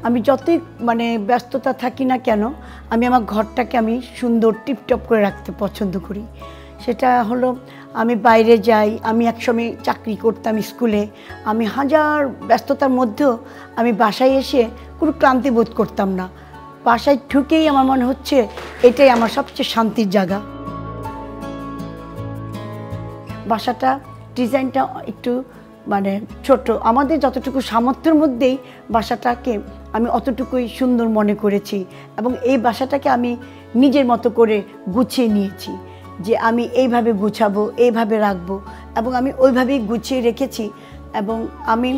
আমি যতই মানে ব্যস্ততা থাকি না কেন আমি আমার ঘরটাকে আমি সুন্দর টিপটপ করে রাখতে পছন্দ করি। সেটা হলো আমি বাইরে যাই, আমি একসময় চাকরি করতাম স্কুলে, আমি হাজার ব্যস্ততার মধ্যেও আমি বাসায় এসে কোনো ক্লান্তি বোধ করতাম না। বাসায় ঢুকেই আমার মনে হচ্ছে এটাই আমার সবচেয়ে শান্তির জায়গা। বাসাটা ডিজাইনটা একটু মানে ছোট, আমাদের যতটুকু সামর্থ্যের মধ্যেই বাসাটাকে আমি অতটুকুই সুন্দর মনে করেছি এবং এই বাসাটাকে আমি নিজের মতো করে গুছিয়ে নিয়েছি যে আমি এইভাবে গুছাবো, এইভাবে রাখবো এবং আমি ওইভাবেই গুছিয়ে রেখেছি। এবং আমি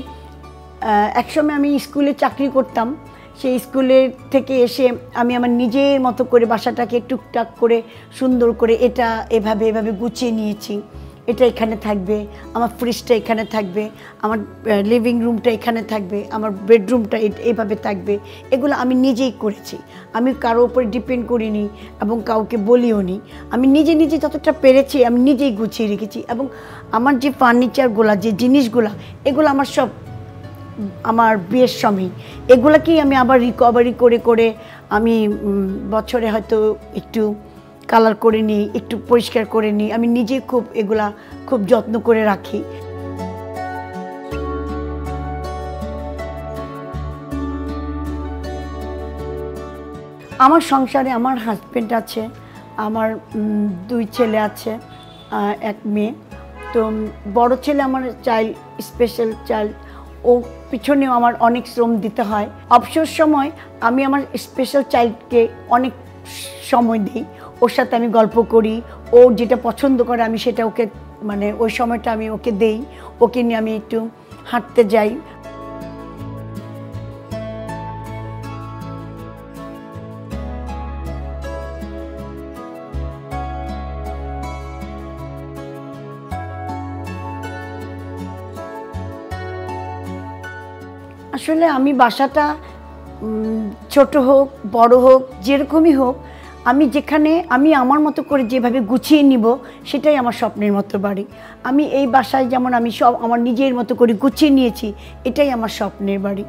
একসময় আমি স্কুলে চাকরি করতাম, সেই স্কুলের থেকে এসে আমি আমার নিজের মতো করে বাসাটাকে টুকটাক করে সুন্দর করে এটা এভাবে এভাবে গুছিয়ে নিয়েছি। এটা এখানে থাকবে, আমার ফ্রিজটা এখানে থাকবে, আমার লিভিং রুমটা এখানে থাকবে, আমার বেডরুমটা এইভাবে থাকবে। এগুলো আমি নিজেই করেছি, আমি কারো উপরে ডিপেন্ড করিনি এবং কাউকে বলিও নি। আমি নিজে নিজে যতটা পেরেছি আমি নিজেই গুছিয়ে রেখেছি এবং আমার যে ফার্নিচারগুলো, যে জিনিসগুলো, এগুলো আমার সব আমার বিয়ের সময়, এগুলোকেই আমি আবার রিকভারি করে করে আমি বছরে হয়তো একটু কালার করে নিই, একটু পরিষ্কার করে নিই। আমি নিজে এগুলা খুব যত্ন করে রাখি। আমার সংসারে আমার হাজব্যান্ড আছে, আমার 2 ছেলে আছে, 1 মেয়ে। তো বড় ছেলে আমার চাইল্ড, স্পেশাল চাইল্ড, ও পিছনেও আমার অনেক শ্রম দিতে হয়। অবসর সময় আমি আমার স্পেশাল চাইল্ডকে অনেক সময় দিই, ওর সাথে আমি গল্প করি, ও যেটা পছন্দ করে আমি সেটা ওকে মানে ওই সময়টা আমি ওকে দেই, ওকে নিয়ে আমি একটু হাঁটতে যাই। আসলে আমি বাসাটা ছোট হোক বড় হোক যেরকমই হোক, আমি যেখানে আমি আমার মতো করে যেভাবে গুছিয়ে নিব সেটাই আমার স্বপ্নের মতো বাড়ি। আমি এই বাসায় যেমন আমি সব আমার নিজের মতো করে গুছিয়ে নিয়েছি, এটাই আমার স্বপ্নের বাড়ি।